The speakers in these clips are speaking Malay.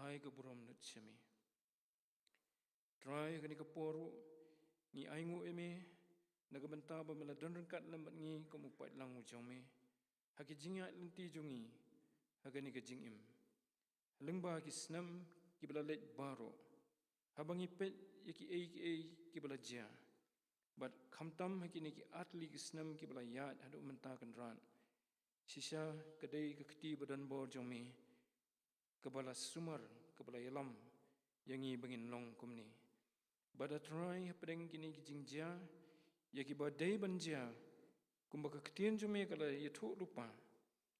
ai ke burom nut semi. Try kani ke poru ni aingu eme naga benta ba mela don kat lambat ngi ko mu pat lang ujome. Haki jinga lenti jungi hagani ke jingim. Lengba ki snam ki bela let baro. Habangi pet yaki ki bela ja. But kamtam haki ni ki atli ki snam ki bela yat hadu mentakan ran. Sisa kedai ke keti badan bor jome. Kebala sumar kebala yalam yangi bangin long kumni. Bada try pedeng kini ki jingja yaki badai banja. Kumbaka ketien jome kala yatu lupa.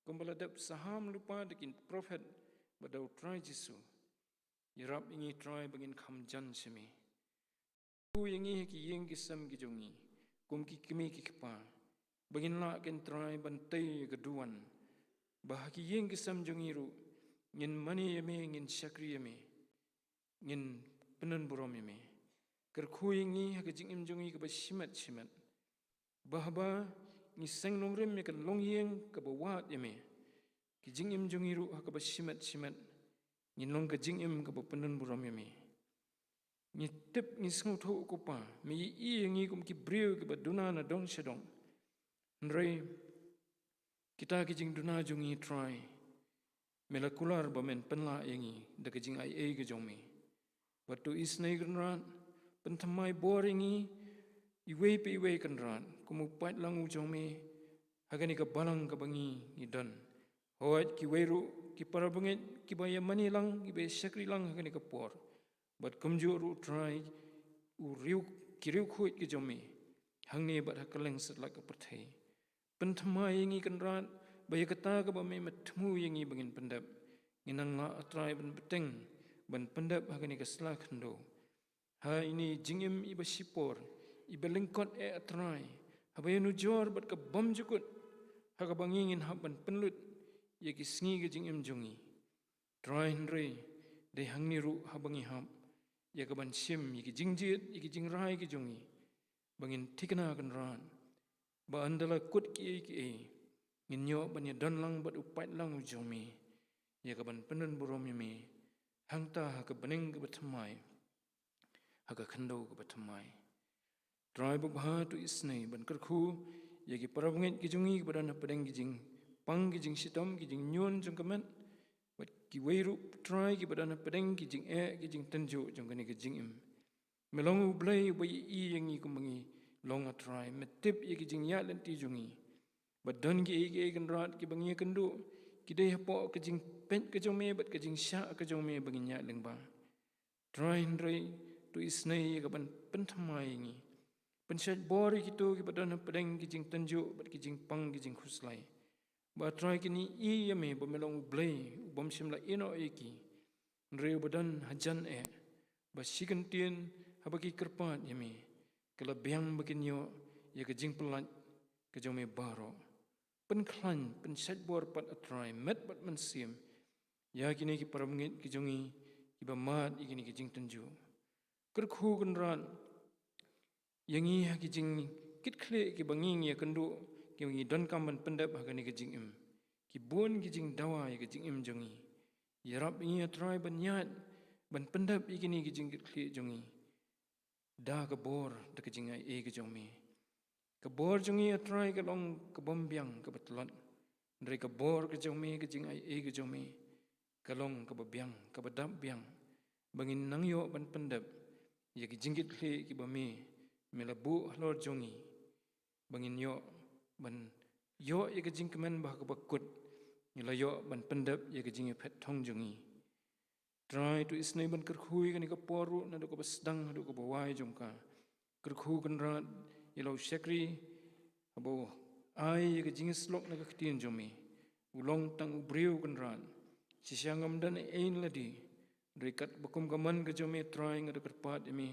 Kumbala dap saham lupa dekin prophet badau try Jesu. Yarap ingi try bangin kham jan semi. Ku yangi ki yeng kisam ki jongi. Kum ki kimi ki kipa. Bangin la ken try bantai keduan. Bahaki yeng kisam jongi ru. Ngin mani yame ngin syakri yame. Ngin penan burom yame. Kerku yangi haka jingim jongi keba shimat. Bahaba ni seng longrim ya kan long yeng keba wat yame. Ki jingim jongi ru haka ba shimat. Ngin long ka jingim keba penan burom yame. Ni tip ni sengu tho kupa. Mi i yangi kum ki briu keba duna na dong syadong. Nrai kita ki jing duna jongi try. Mela kular ba men penla yangi da ka jing ai ke jongme. Watu isnai genran pentamai boringi iwe pe iwe kenran kumu pat langu jongme hagani ka balang ka bangi ni dan. Hoat ki weru ki parabungit ki baya mani lang ki be syakri lang hagani ka por. Bat kumjuru try u riu ki riu khuit ki jongme. Hangni bat hakaleng setlak ka perthai. Pentamai yangi kenran baya kata ka ba me matmu yangi bangin pendap. Nginang la atrai ban beteng ban pendap hagani ka sela khendo. Ha ini jingim iba sipor iba lengkot atrai. Habaya nujor bat ka bom jukut. Haga bangingin haban penlut yaki sengi ka jingim jongi. Trai hendrei de hangni ru habangi hab. Yaka ban sim yaki jingjit yaki jingrai ki jongi. Bangin tikna kan ran. Ba andala kut ki ngin nyok ban ya dan lang bat upat lang ujomi. Yaka ban penan burom yame. Hangta haka bening ke batamai. Haka khendo ke batamai. Try bubha tu isnai ban kerku yaki parabungit ki jongi kepada na pedeng ki jing pang ki jing sitam ki jing nyon jong kaman. Bat ki weiru try ki pada na pedeng ki jing ki jing tenjo jong kani ki jing im. Melongu blai bayi i yangi kumangi long try metip yaki jing ya lenti jongi. Badan ki kan rat ki bangi kendo ki dei hapo ke jing pen ke jome bat ke jing sya ke jome bangi nya lengba. Try ndrei tu isnai ka ban pentamai ngi. Pensyat bori kitu ki badan pedeng ki jing tenjo bat ki jing pang ki jing khuslai. Ba try kini i yame ba melong blai bom simla ino eki. Ndrei badan hajan ba sikentien habaki kerpat yame. Kala biang bakinyo ya ke jing pelat ke jome baro. Penklan pensyat bor pat atrai met pat mensim. Ya kini ki paramngit ki jongi ki ba mat ikini ki jing tenju. Kerku kenran yangi ha ki jing kit khle ki banging ya kendu ki ngi don kamban pendap ha kani ki jing im. Ki bon ki jing dawa ya ki jing im jongi. Ya rap ngi atrai ban yat ban pendap ikini ki jing kit khle jongi. Da ka bor da ki jing ai ki jongme. Kebor jongi atrai ke long ke bombiang ke betelot. Dari kebor ke jongme ke jing ai ke jongme. Ke long ke bebiang ke bedap biang. Bangin nang yo ban pendap. Ya ki jingkit kle ki bame. Melabu halor jongi. Bangin yo ban yo ya ke jing kemen bah ke bakut. Nila yo ban pendap ya ke jing pet thong jongi. Try tu isnai ban kerkhui kan ke poru na do ke besdang do ke bawai jongka. Kerkhu kan rat ilau syakri abo ai ke jing slok na ke tien jome. Ulong tang ubriu kan rat. Sisyangam dan ein ladi. Rekat bakum kaman ke jome try ngada kerpat imi.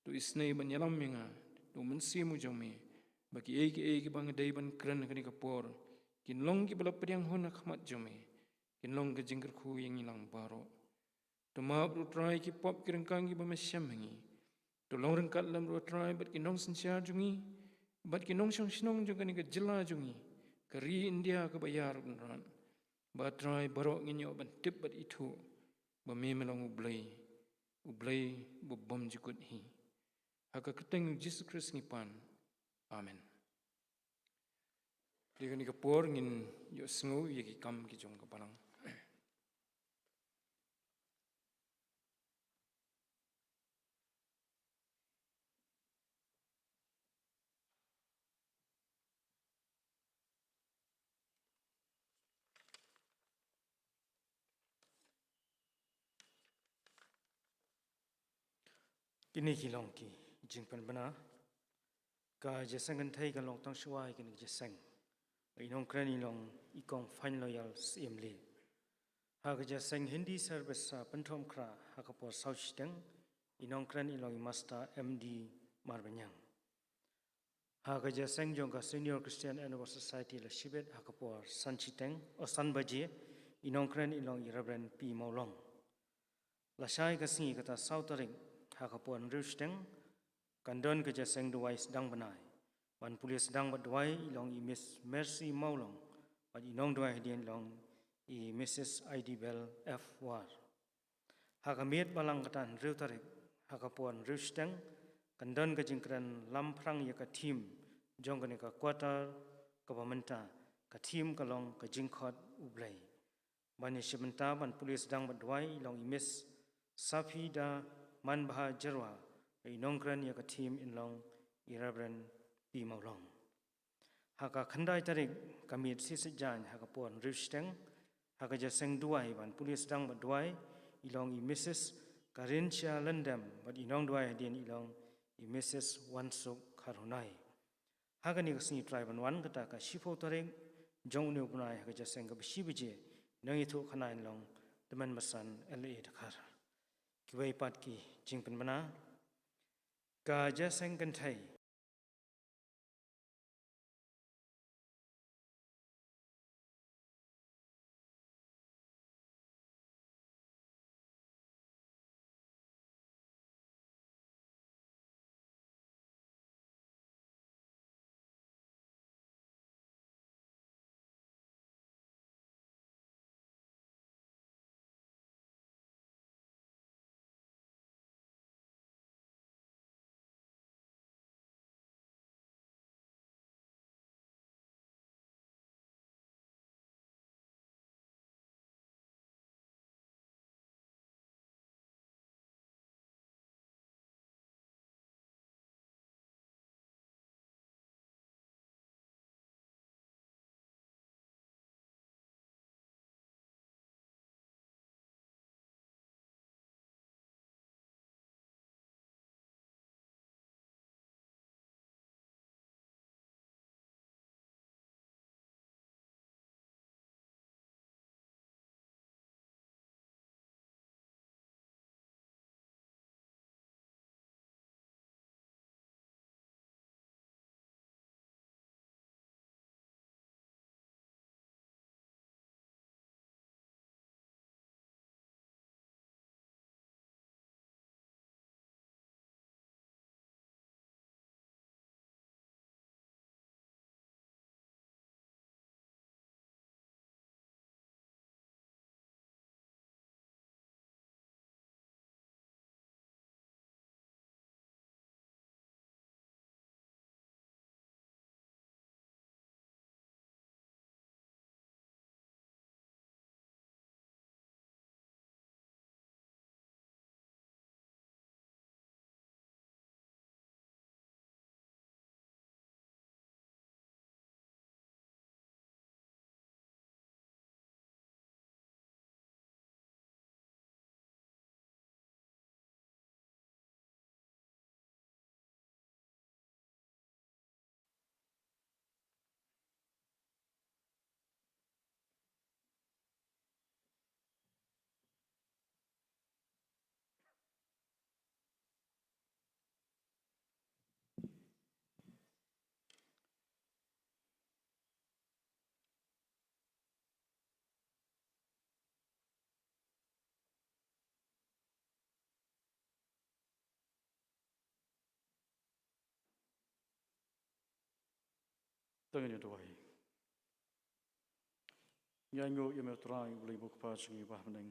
Tu isnai ban yalam menga. Tu mensimu jome. Baki ke bang dai ban kran kani ke por. Kinlong ki bala pediang hona khmat jome. Kinlong ke jing kerkhu yang ilang baro. Tu maap tu try ki pop kirengkang ki bamasyam mengi. Tolong rengkat lam ruat try bat kinong sensyar jungi. Bat kinong syong sinong jung kani ke jela jungi. Keri India ke bayar beneran. Bat try barok nginyo ban tip bat itu. Bami melang ublay bubam jikut hi. Haka keteng Jesus Christ ngipan. Amen. Dia ni kapor ngin yo sengu ye ki kam ki jong kapalang. Kini kilong ki jingpan bana ka jesangan thai ka long tang shwai kini jesang inong krani long ikong fine loyal CML ha ka jesang Hindi service sa pentom kra ha ka por south teng inong krani long master MD Marbanyang ha ka jesang jong ka Senior Christian Anniversary Society la shibet ha ka por sanchiteng o sanbaje inong krani long Reverend P Maulong la shai ka singi kata sautering hakapuan Rusteng, kandon kerja seng duai sedang benai. Wan pulis sedang berduai ilong i Miss Mercy Maulong, wan inong duai hadian ilong i Mrs. ID Bell F. War. Hakamiat balang katan Rutarik, hakapuan Rusteng, kandon kejingkran lamprang ya ka tim, jong kene ka kuatar, ka pementa, ka tim kalong ka jingkot ublay. Bani sebenta wan pulis sedang berduai ilong i Miss Safida Man Baha Jarwa, inongkran ya ka team inlong Reverend P Maulong. Haka khandai tarik kami sisejang haka puan Rusteng, haka jaseng duai ban pulis dang berduai ilong i Mrs. Karincha Lendam, bat inong duai hadian ilong i Mrs. Wansuk Karunai. Haka ni kasini triban wan kata ka shifo tarik jong ni upunai haka jaseng ka besi nang itu kana ilong teman masan LA Dakar. Kiwai pat ki jingpen bana ka jaseng kentai Tengah doai. Nyanyo yang metrai boleh buka pasang ibah meneng.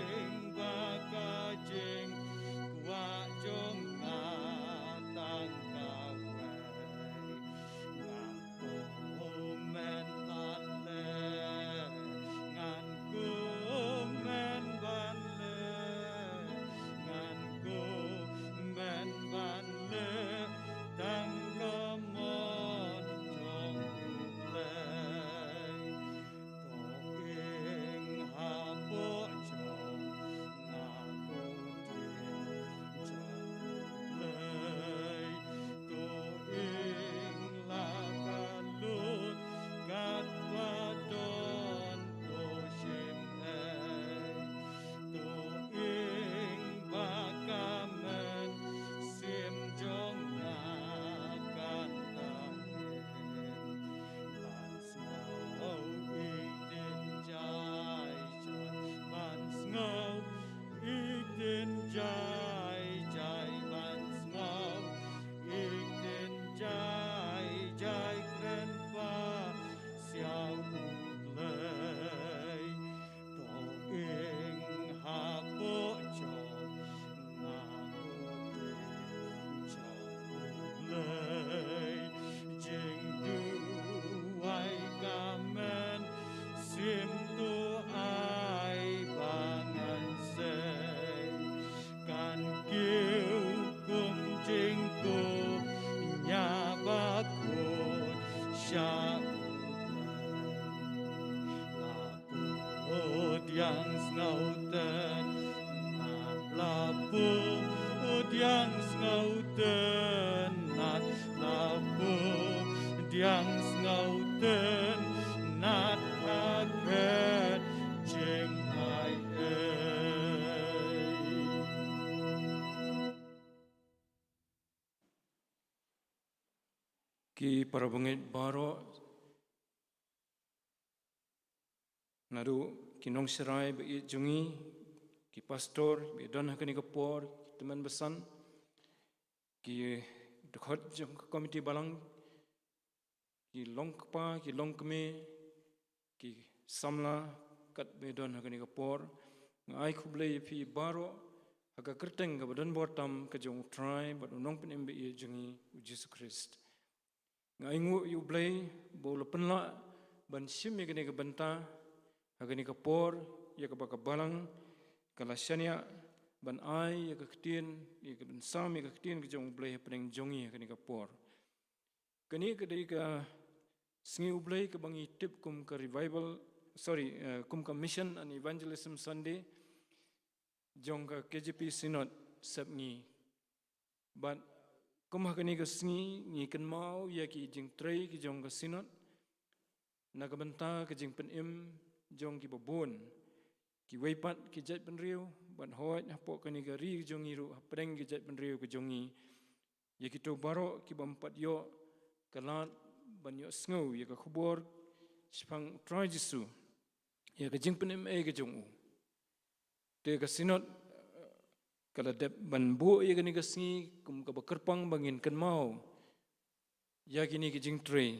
e yang ngau ten nat aket jeng ai Ki para bangit baro nadu kinong serai be jungi ki pastor be don hakani kapor teman besan ki dekhot jong komiti balang ki longkpa ki longkme ki samla kat be don hakani kapor ngai khuble fi baro aga kerteng ga badan bortam ka jong try but nong pen be jungi Jesus Christ ngai ngu yu blai bo lepenla ban sim ye gane ga banta agani kapor ya ka balang kala syania ban ai ya ka ktien ya ka ban sam ya ka ktien ka jong blai peneng jongi agani kapor kani ka dei ka sngi ublai ka bangi tip kum ka revival kum ka mission and evangelism Sunday jong ka KJP synod sabngi but kum hakani ka sngi ngi kan mau ya ki jing trei ki jong ka synod na ka banta ka jing pen im jong ki babon ki weipat ki jat penriu ban hoat hapok kani ka ri jong iru apreng ki jat penriu ka jongi ya ki to baro ki bampat yo kalat ban yo sngo ya ka khubor spang try jisu ya ka jing pen im e ka jong u te ka synod kala dep ban bu ya kani ka sngi kum ka bakerpang bangin kan mau ya kini ki jing trei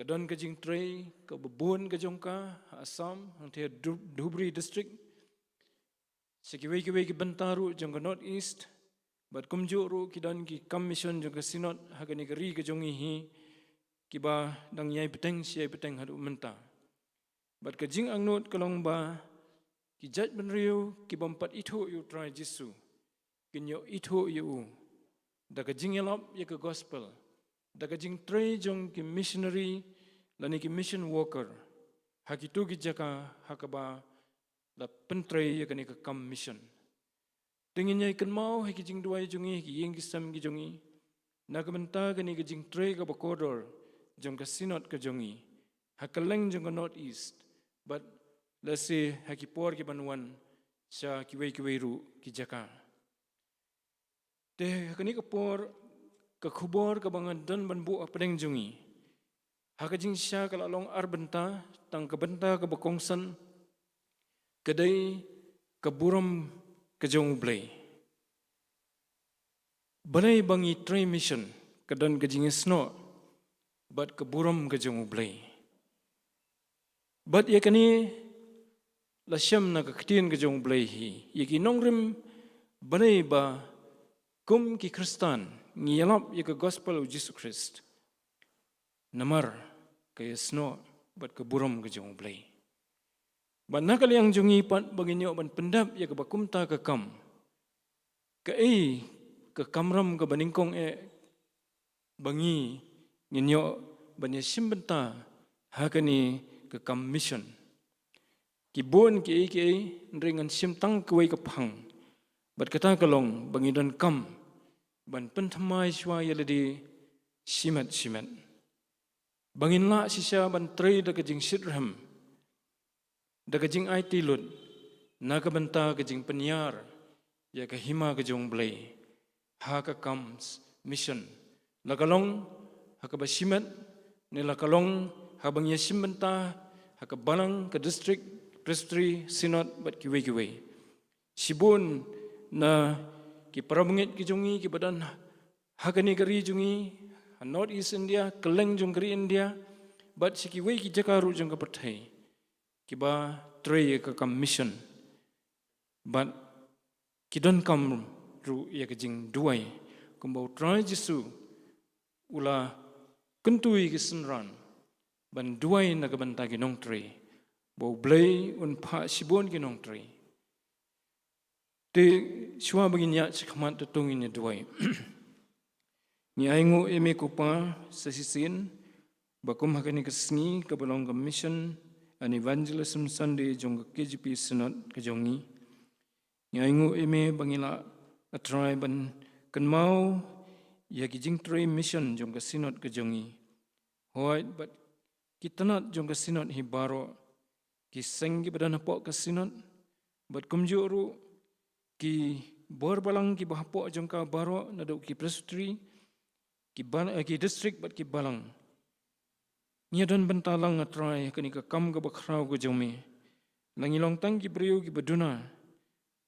kadon ka jing trei ka babon ka jongka Assam hangte Dhubri district sekiwei ki Bantaru jong ka North East bat kumju ru kidan ki commission jong ka synod hagani ka ri ka jongi hi ki ba dang yai peteng siai peteng hadu menta bat ka jing angnot kalong ba ki jat benriu ki bampat itho yu try Jisu kinyo itho yu da ka jing yelap ya ka gospel daga jing trei jong ki missionary lani ki mission worker hakitu ki jaka hakaba la pentrei ya kani ka kam mission tingin nyai kan mau haki jing duai jongi ki yeng ki sam ki jongi na ka benta kani ka jing trei ka bakodor jong ka synod ka jongi hakaleng jong ka North East but let's say haki por ki banwan sa ki wei ru ki jaka te kani ka por ka khubor ka bangan dan banbu apeng jungi haka jing sya kala long arbenta tang ka benta ka bakongsan kedai ka buram ka jong blai balai bangi train mission kadan ka jing sno bat ka buram ka jong blai bat ye kani la syam na ka ktien ka jong blai hi ye ki nongrim balai ba kum ki Kristan ngiyalap ya ke gospel of Jesus Christ namar kaya sno bat ke buram ke jong blai ban nakal yang jongi pat baginyo ban pendap ya ke bakumta ke kam ke ke kamram ke baningkong bangi nginyo ban simbenta hakani ke kam mission kibon ke ringan simtang kuai ke phang bat kata kalong bangidon kam ban pentamai shwa yaladi simat bangin la sisya ban trei da kajing sitrham da kajing IT lut na ka banta kajing penyar ya ka hima ka jong blai ha ka comes mission la kalong ha ka basimat ne la kalong ha bang yasim banta ha ka balang ka district presbytery synod bat kiwei sibun na ki parabungit ki jongi ki badan hakani kari jongi North East India keleng jong kari India but siki wei ki jakaru jong ka pathai ki ba trei ka kam mission but ki don kam ru ya ka jing duai kumbau try Jisu ula kentui ki senran ban duai na ka banta ki nong trei bo blai un pha sibon ki nong trei te shwa bagin ya chikmat tutungin ni duai ni aingu eme kupa sasisin bakum hakani kesngi ka balong ka mission an evangelism Sunday jong KJP synod ka jongi ni aingu eme bangila atrai ban kan mau ya ki jing tray mission jong ka synod ka jongi Hoi bat kita not jong kesinot hi baro ki seng ki badan hapok kesinot bat kumjuru ki borbalang ki bahapok jong ka baro naduk ki presutri ki district bat ki balang nya dan bentalang atrai kani ka kam ka bakrau ka jome nangilong tang ki beriu ki baduna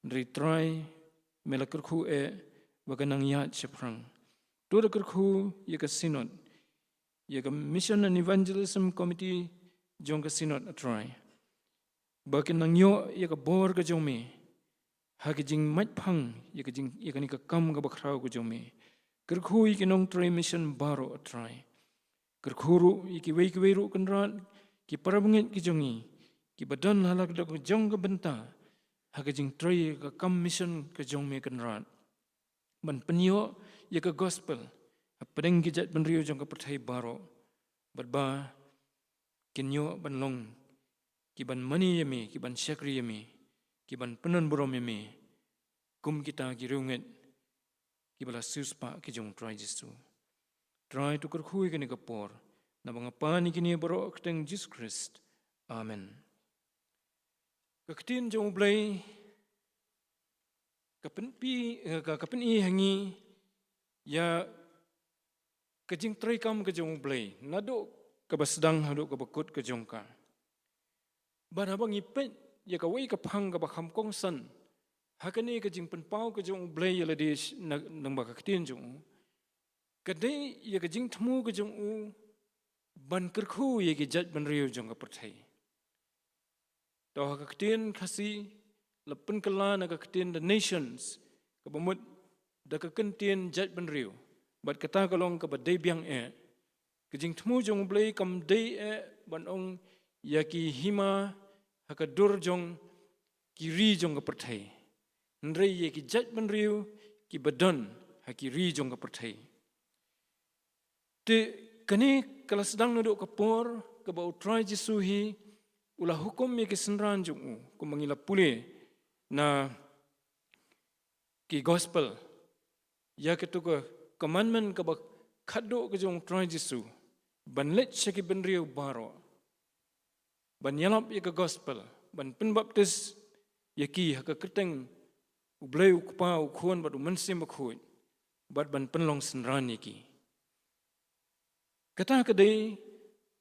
dari trai melakerku baganang yat seprang tu da kerku ye ka sinod ye ka mission and evangelism committee jong ka sinod atrai bakin nang yo ye ka bor ka jome ha ka jing mat phang ye ka ni ka kam ka bakrau ka jome kerku ye nong trai mission baro atrai kerkhuru iki wei ru kenrat ki parabungit ki jongi ki badan halak dak jong ka benta ha ka jing trai ka kam mission ka jong me kenrat ban penyo ye ka gospel padeng ki jat benriu jong ka perthai baro badba kinyo ban long ki ban mani yemi ki ban syakri yemi ki ban penon borom yemi kum kita ki runget ki bala suspa ki jong trai jisu try to kerkhui kini kapor na bangapa ni kini baro keteng Jesus Christ. Amen. Keketin jong blai kapen i hangi ya kejing trai kam ke jong blai nado ka basdang hado ka bakut ke jong ka. Ban habang ipet ya ka wei ka phang ka bakham kong san hakani kejing penpau ke jong blai ya ladi nang ba keketin jong kadai ya ka jing thmu ka jong u ban kerkhu ye ki jat ban riu jong ka perthai to ka ketin khasi lepen kala na ka ketin the nations ka bamut da ka kentien jat ban riu bat kata kalong ka badai biang ka jing thmu jong blai kam dei ban ong ya ki hima ha ka dur jong ki ri jong ka perthai ndrei ye ki jat ban riu ki badon ha ki ri jong ka perthai te kani kala sedang nuduk kapor ke bau try Jesu hi ulah hukum ye ke senran jung ku mangila pule na ki gospel ya ke tu ke commandment ke ba khado ke jong try Jesu ban let shaki ban riu baro ban yalap ye ke gospel ban pen baptis ye ki ha ke keteng ublai ukpa ukhuan bat umensim bakhuit bat ban penlong senran ye ki kata kadai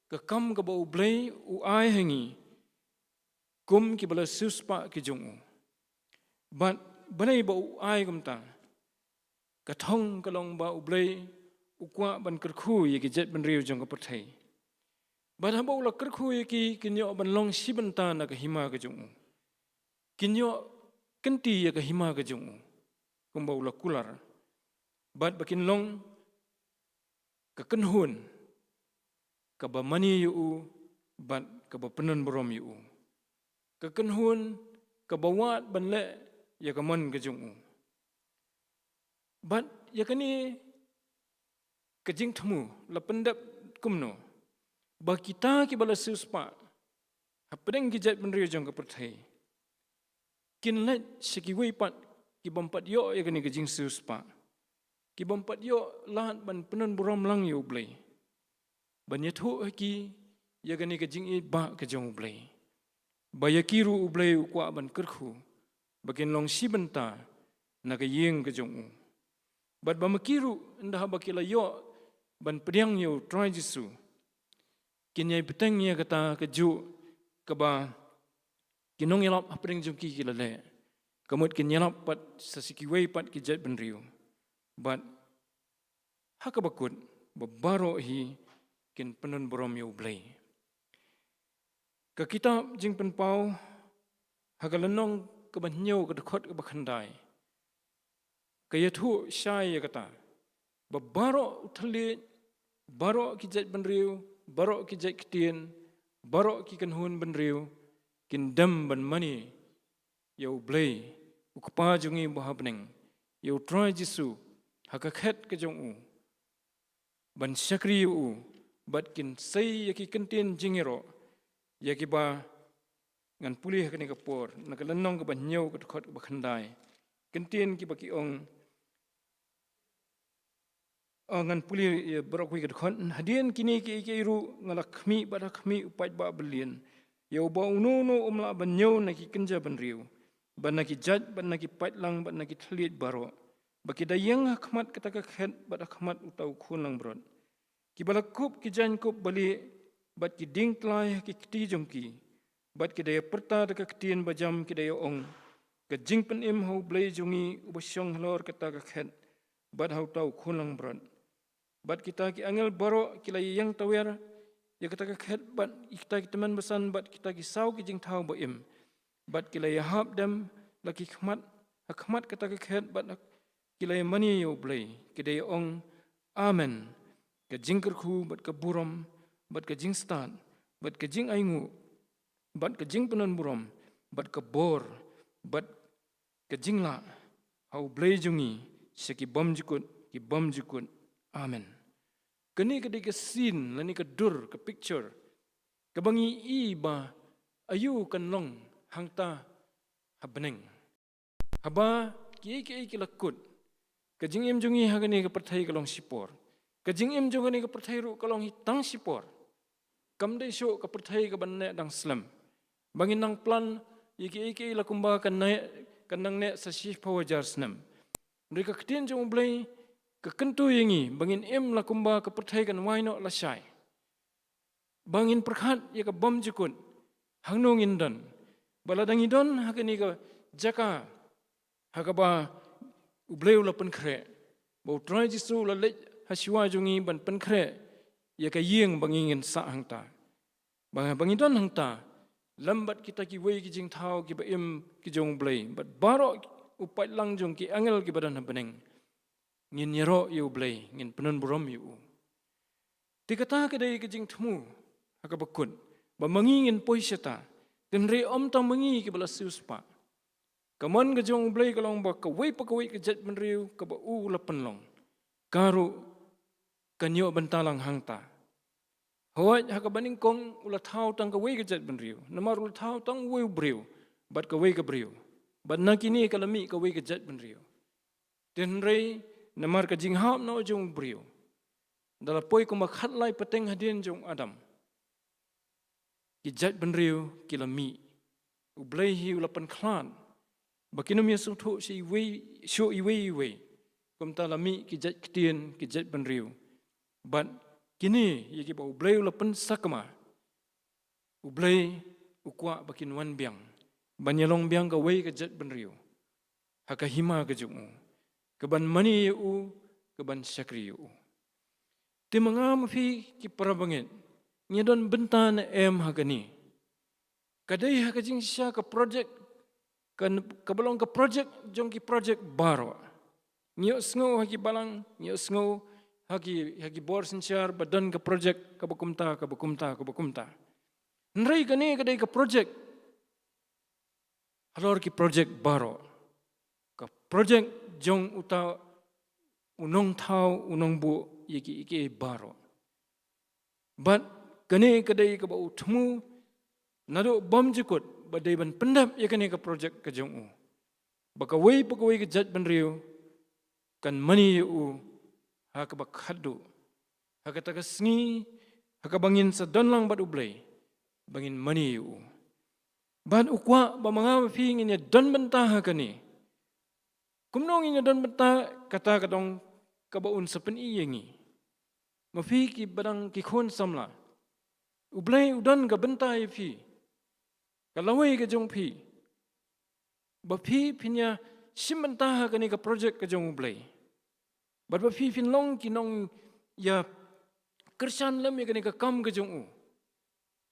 ke kam ke bau blai u ai hangi kum ki bala suspa ki jong bat banai bau ai kum ta kathong kalong ba u blai u kwa ban kerkhu ye ki jet ban riu jong ka perthai bat ha bau la kerkhu ye ki kinyo ban long si ban ta na ka hima ka jong kinyo kenti ye ka hima ka jong kum bau la kular bat bakin long ka kenhun kaba mani yu bat kaba penon borom yu kekenhun kaba wat ban le ya kamon ke jong bat ya kani kejing themu la pendap kumno ba kita ki bala suspa hapdeng ki jat ban riu jong ka perthai kin let siki wei pat ki bompat yo ya kani kejing suspa ki bompat yo lahat ban penon borom lang yu blai banyak tu ki ya gani ke jing ba ke jong blai bayakiru blai kwa ban kerkhu bakin long si benta na ke yeng ke jong bat bamakiru ndah bakila yo ban pediang yo try Jesu kinyai beteng ya kata ke ju ke ba kinong yalap apring jong ki kilale kamut kinyalap pat sasiki wei pat ki jat ban riu bat hakabakut babaro hi kin penon borom yo blai ka kitab jing penpau hagalenong ke banyo ke dekhot ke bakhandai ka yathu syai ya kata babaro uthali baro ki jat ban riu baro ki jat ketien baro ki kanhun ban riu kin dam ban mani yo blai ukpa jungi bahabneng yo try Jesu hakakhet ke jong ban syakri u bat kin sei yaki kentin jingiro yaki ba ngan pulih kani kapor nakalanong ka banyo ka khot ba khandai kentin ki baki ong ngan puli berok wi kedkhon hadian kini ke iru ngalakmi badakmi upai ba belian ya ba unono umla banyo naki kenja banriu ban naki jaj ban naki paitlang ban naki thlit baro baki dayang hakmat kataka khet badakmat utau khunlang brot ki balakup ki jankup bali bat ki ding tlai ki kti jongki bat ki daya perta daka ktien bajam ki daya ong ka jingpen im ho blai jungi ubasyong hlor kataka khet bat hau tau khunlang brot bat kita ki angel baro kila yang tawer ya kataka khet bat kita ki teman besan bat kita ki sau ki jing thau ba im bat kila ya hab dem laki khmat kataka khet bat kila ya mani yo blai ki daya ong amen ka jingker khu bat ka burom bat ka jing start bat ka jing aingu bat ka jing penon burom bat ka bor bat ka jing la hau blai jungi seki bom jukut amen kini ka ke scene lani ka dur ka picture ka bangi i ba ayu kan long hangta habeneng haba ki lakut ka jing em jungi hagani ka perthai ka long sipor kajing im jongani ka perthai ru kalong hitang sipor kamdai syo ka perthai ka banne dang slam bangin nang plan iki la kumba kan nang ne sa shi pawajar snam mereka ketien jong blai ka kentu yangi bangin im la kumba ka perthai kan waino la shai bangin perkhat ya ka bom jukun hangnong indan baladang idon hakani ka jaka hakaba ublai la pen khre bo trai jisu la le hasiwa jungi ban penkre ya ka yeng bangingin sa hangta bangidon hangta lambat kita ki wei ki jing thau ki ba im ki jong blai bat baro upai lang jong ki angel ki badan beneng ngin yero yu blai ngin penon burom yu tikata ka dai ki jing thmu haka bakun ba mangingin poiseta tenre om ta mangi ki bala siuspa kamon ka jong blai ka long ba ka wei pa ka wei ka jet menriu ka ba u la penlong karu kanyo bentalang hangta hoi haka baning kong ula thau tang ka wei ka jet benriu namar ula thau tang wei briu bat ka wei ka briu bat nakini kalami ka wei ka jet benriu tenrei namar ka jing hap no jong briu dala poi ko makhat lai pateng hadien jong adam ki jet benriu kilami ublai hi ula pen klan bakinom ya suthu si wei sho i wei kom talami ki jet ktien ki jet benriu but kini yaki ba ublai ulapan sakma ublai ukwa bakin wan biang banyalong biang ka wei ka jet benriu haka hima ka jungu keban mani u keban syakri u timangam fi ki parabangit nyadon bentan em hakani kadai haka jing sya ka project kan kabalong ka project jong ki project baro nyo sngo haki balang nyo sngo haki bor sinchar badan ka project ka bakumta nrei kani kadai ka project halor ki project baro ka project jong uta unong thau unong bu iki baro but kani kadai ka ba uthmu nado bom jikut badai ban pendap yakani ka project ka jong u baka wei ka jat ban riu kan mani u haka bakhadu haka tagasngi haka bangin sa donlang bat ublay bangin mani u ban ukwa ba mga fi nginya don benta haka ni kumnong nginya don benta kata kadong kabaun sa pen iyengi mafi ki badang ki khon samla ublay udan ka benta fi kalawai ka jong fi ba fi pinya simbenta haka ni ka project ka jong ublay bat ba fi fin long kinong ya kersan lam ya kani ka kam ka jong u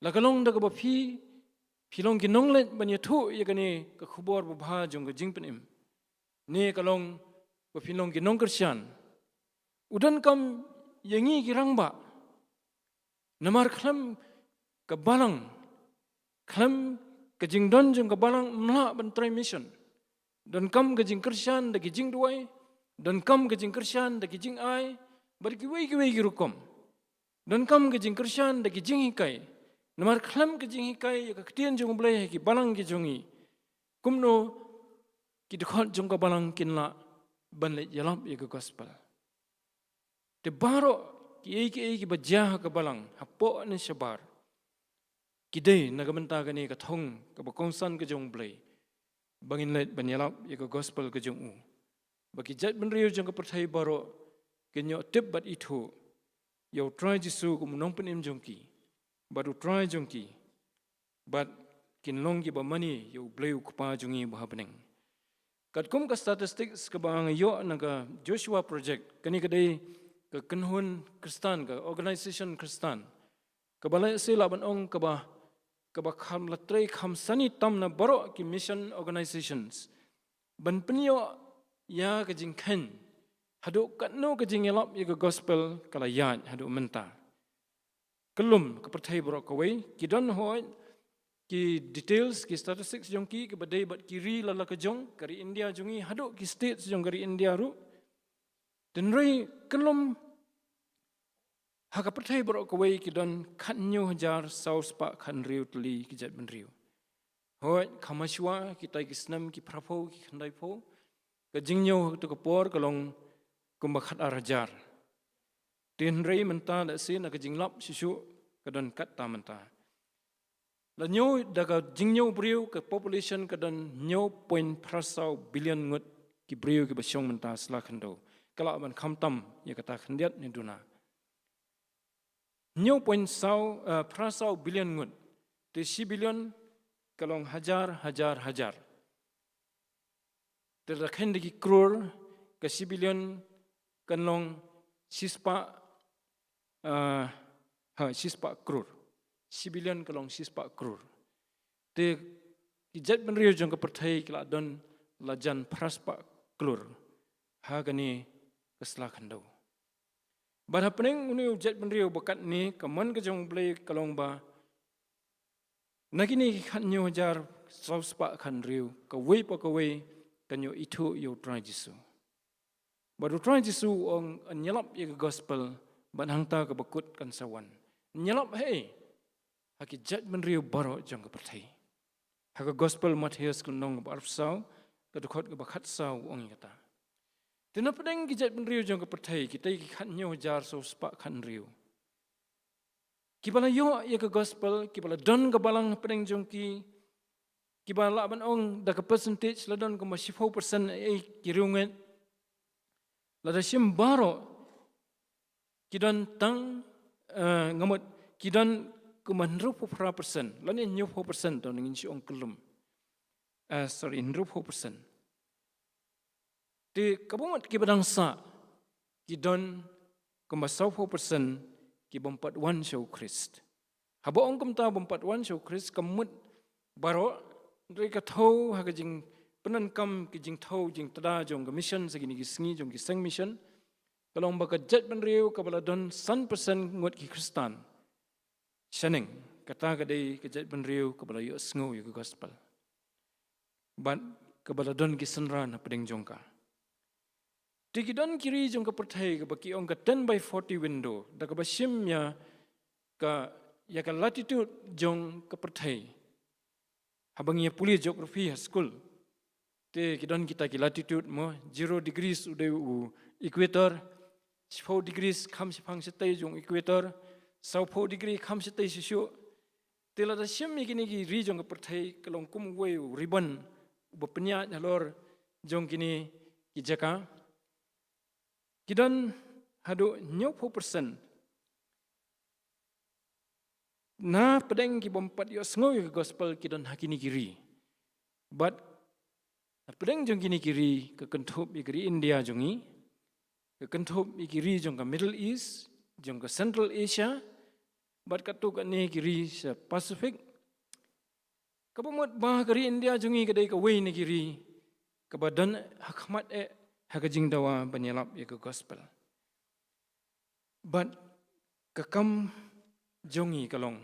la kalong da ka ba fi long kinong let ban ya thu ya kani ka khubor ba bha jong ka jing pen im ne kalong ba fi long kinong kersan udan kam yangi ki rang ba namar khlam ka balang khlam ka jing don jong ka balang mla ban try mission dan kam ka jing kersan da ki jing duai dan kam ke jing kersan da ki jing ai bar ki wei ki rukom dan kam ke jing kersan da ki jing hikai namar khlam ke jing hikai ka ktien jong blai ki balang ki jongi kumno ki dekhot jong ka balang kinla ban le yalap ye ka gospel Te baro ki bajah ke balang hapo ne syabar. Kidai nagamenta gani ka thong ka bakongsan ka jong blai. Bangin let banyalap ya ka gospel ka jong u. Bagi jat benriu jong ka perthai baro kenyo tip bat itu. Yau try jisu ku menong penim jongki. Baru try jongki. Bat kinlong ki ba mani yau blai kupa jongi bah beneng. Kat kum ka statistics ka bang yo naga Joshua project kani kadai ke kenhun Kristan ke organisation Kristan. Kebalai sila banong keba kham latrai kham sani tam na baro ki mission organizations. Ban penyo ya ke jingken. Hadu katno ke jingelap ya ke gospel kala yad hadu menta. Kelum ke perthai baro kawai ki don hoi ki details ki statistics jongki ke badai bat kiri lala ke jong kari India jongi hadu ki states jong kari India ru. Dan rei kelum haka perthai baro kawai ki don khanyo hajar saus pa khan riu tli ki jat ben riu. Hoi khamashwa ki tai ki snam ki prapho ki khandai pho ke jingnyo tu ke por kalong kumbakhat arajar. Tin rei menta la sin ke jinglap sisu ke don kat ta menta. La nyo daga jingnyo briu ke population ke don nyo point prasau billion ngut ki briu ki basyong menta sla khando. Kala ban khamtam ya kata khandiat ni duna. Nyo point prasau billion ngut. Te si billion kalong hajar. Te rakhen degi crore ke si billion kalong sispa crore. 1 billion kalong 6 crore. Te kijat ben riu jong ke perthai kala don lajan praspa crore. Ha gani kesla khandau. Bar happening uni ujat ben riu bakat ni kaman ke jong blai kalong ba. Nagini khanyo hajar sauspa khan riu ka wei pa ka wei kanyo itu yo try jisu. Baru try jisu ong nyelap ye gospel ban hangta ka bakut kan sawan. Nyelap hey haki jat ben riu baro jong ka perthai. Haka gospel Matius kunong ba arfsau ka dukot ka bakhat sau ong kata. Tena pedeng ki jat ben riu jong ka perthai kita ki khanyo jar sauspa khan riu. Kibala yo ye ka gospel kibala don ka balang pedeng jong ki bala ban ong da ka percentage la don ka ma 4% ki riunget la da sim baro ki don tang ngamot ki don kuman 4%, la ni 4% don ngin si ong kelum. Sorry, 4%. Di kabungat ki badang sa ki don kuma 4% ki bompat wan show Christ. Habo ong kumta bompat wan show Christ kamut baro dari ka thau ha ka jing penan kam ki jing thau jing tada jong ka mission sagini ki sngi jong ki seng mission. Kalong baka jet ben riu ka bala don 100% ngot ki Kristan. Shaneng kata kadai kejat ben riu kabala yo sngo yo gospel. Ban kabala don ki senran pedeng jongka. Tiki don kiri jongka perthai ka baki ong ka 10x40 window da ka basim ya ka latitude jong ka perthai. Habang ya puli geografi school. Te kidon kita ki latitude mo 0 degrees udah equator 4 degrees kam sipang setai jong equator 4 degree kham setai sisu tela da sim kini ki ri jong ka perthai kalong kum wei ribbon ba penya halor jong kini ki jaka kidon hadu 90% na pedeng ki bompat yo sngo gospel kidon hakini kiri but pedeng jong kini kiri ke kentup kiri India jongi ke kentup kiri jong ka Middle East jong ka Central Asia bat katuk ni kiri sa Pacific kabumot bah kiri India jongi kadai ka wei ni kiri kabadan hakmat hakajing dawa banyalap ya ke gospel bat kakam jongi kalong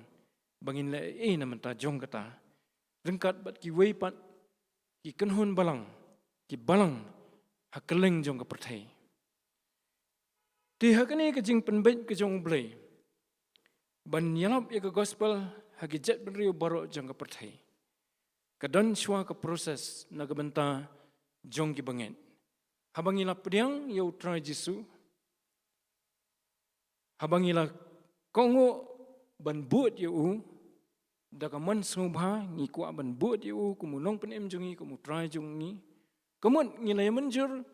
bangin la na menta jong kata rengkat bat ki wei pat ki kenhun balang ki balang hakeleng jong ka perthai ti hakani ka jing penbet ka jong blai ban yalap ya ke gospel hagi jet benriu baro jong ka perthai kadon shwa ka proses na gabenta jong ki banget habang ilap pediang yo try jisu habangila kongo ban buat yu daga man sumba ngi kwa ban buat yu kumunong penem jungi kumu try jungi kemun ngilai menjur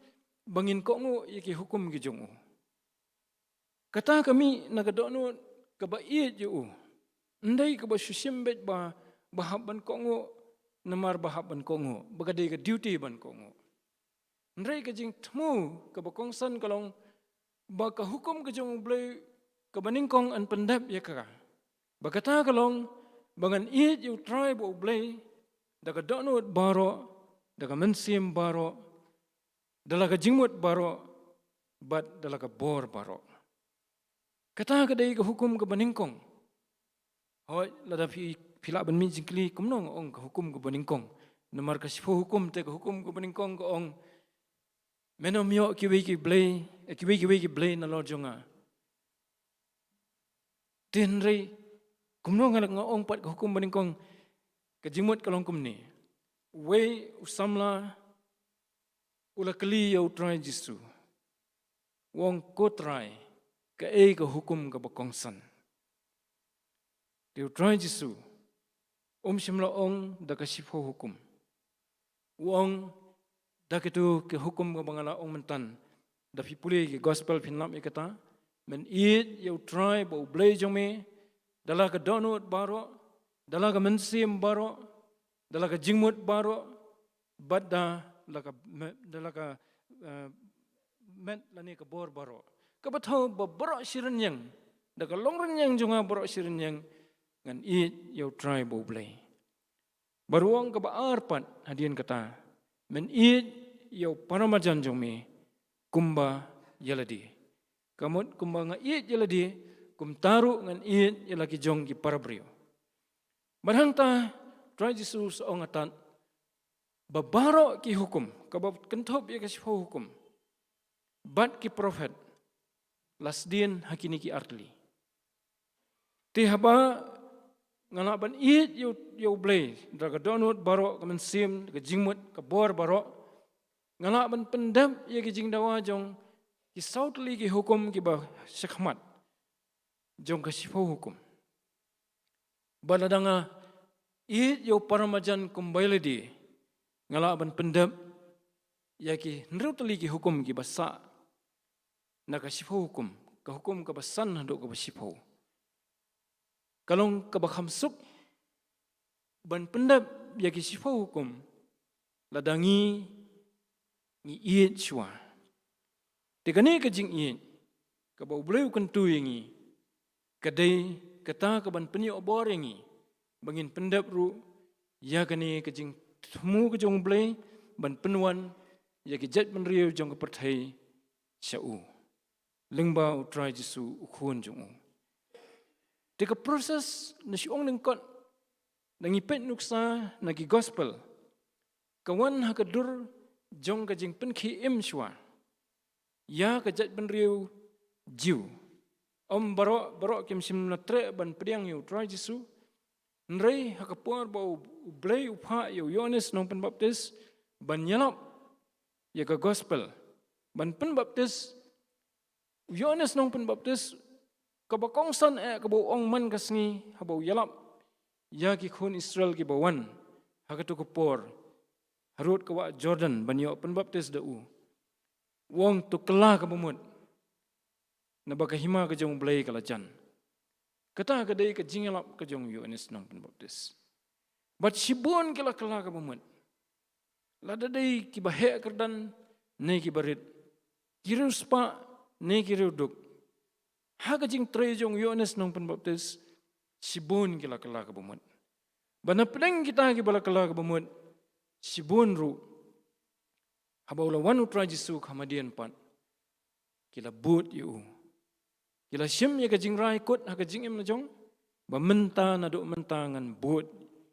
bangin kongo yaki hukum gi jungu kata kami nagadono kaba iet yu ndai kaba susimbet ba bahab ban kongo namar bahab ban kongo bagadai ka duty ban kongo ndai ka jing temu kaba kongsan kalong ba ka hukum ka jung blai ka baningkong an pendap ya ka bagata kalong bangan iet yu tribe o blai daga dono baro daga mensim baro dalaga jingmut baro bat dalaga bor baro kata ka dai ka hukum ka baningkong hoy lada pila ban mi jingkli kumnong ong ka hukum ka baningkong namar ka sifu hukum te ka hukum ka baningkong ka ong menomyo kiwi blay na lojonga tinrei kumno ngalak nga ong pat ka hukum baningkong ka jimut kalong kumni we usamla ula kali yau try jisu wong ko try ka ka hukum ka bakongsan diu try jisu simla ong da ka sifu hukum wong dakitu ke hukum ka bangala ong mentan da pipuli ke gospel pinlam ikata men eat you try bo blay jome dala ka donut baro dala ka mensim baro dala ka jingmut baro badda dala ka met lani ka bor baro ka batho bo baro siren yang da ka longren yang junga baro siren yang ngan eat you try bo blay baruang ka ba arpat hadian kata men eat you paramajan jome kumba yaladi kamut kumba nga iit yaladi kum taru ngan iit yalaki jong ki parabrio barang ta try Jesus ong atan babaro ki hukum kabab kentop ya kasi hukum bat ki prophet lasdin hakini ki artli ti haba ngalaban iit you blay daga donut baro kamen sim ka jingmut ka bor baro ngalaban pendam ya ki jing dawa jong ki sautli ki hukum ki ba syakmat jong ka sifu hukum baladanga iit yo paramajan kumbailadi ngalaban pendam ya ki nrutli ki hukum ki basa na ka sifu hukum ka basan hando ka sifu kalong ka bakhamsuk ban pendam ya ki sifu hukum ladangi ni iit shwa tekane ka jing iit ka ba bleu kan tu yangi kadai kata ka ban peni obor yangi bangin pendap ru ya kane ka jing temu ka jong blei ban penwan ya ki jet ban riu jong ka perthai chau lengba u try jisu ukhun jong teka proses na siong nang kot nangipet nuksa nagi gospel kawan hakadur jong ka jing penkhi im shwa ya ka jet ban riu jiu baro kim sim na tre ban priang yu try jisu nrei hakapor bo blei upha yu Yohanes nong pen baptis ban yalap ya ka gospel ban pen baptis Yohanes nong pen baptis ka bakongsan ka bo ong man kasngi habo yalap ya ki khun Israel ki bawan hakatu kapor harut ka wa Jordan ban yo pen baptis da u wong tu kela ka bumut na baka hima ka jong blai kala jan kata ka dei ka jingalap ka jong Yohanes nong pen baptis bat sibun kala ka bumut lada dei ki bahe kerdan ne ki barit kirus pa ne ki ruduk ha ka jing tre jong Yohanes nong pen baptis sibun kala ka bumut bana pedeng kita ki bala kala ka bumut sibun ru habaula wanu tra jisu kamadian pat kila but yu kila sim ya ka jing rai kot ha ka jing im na jong ba menta na do mentangan but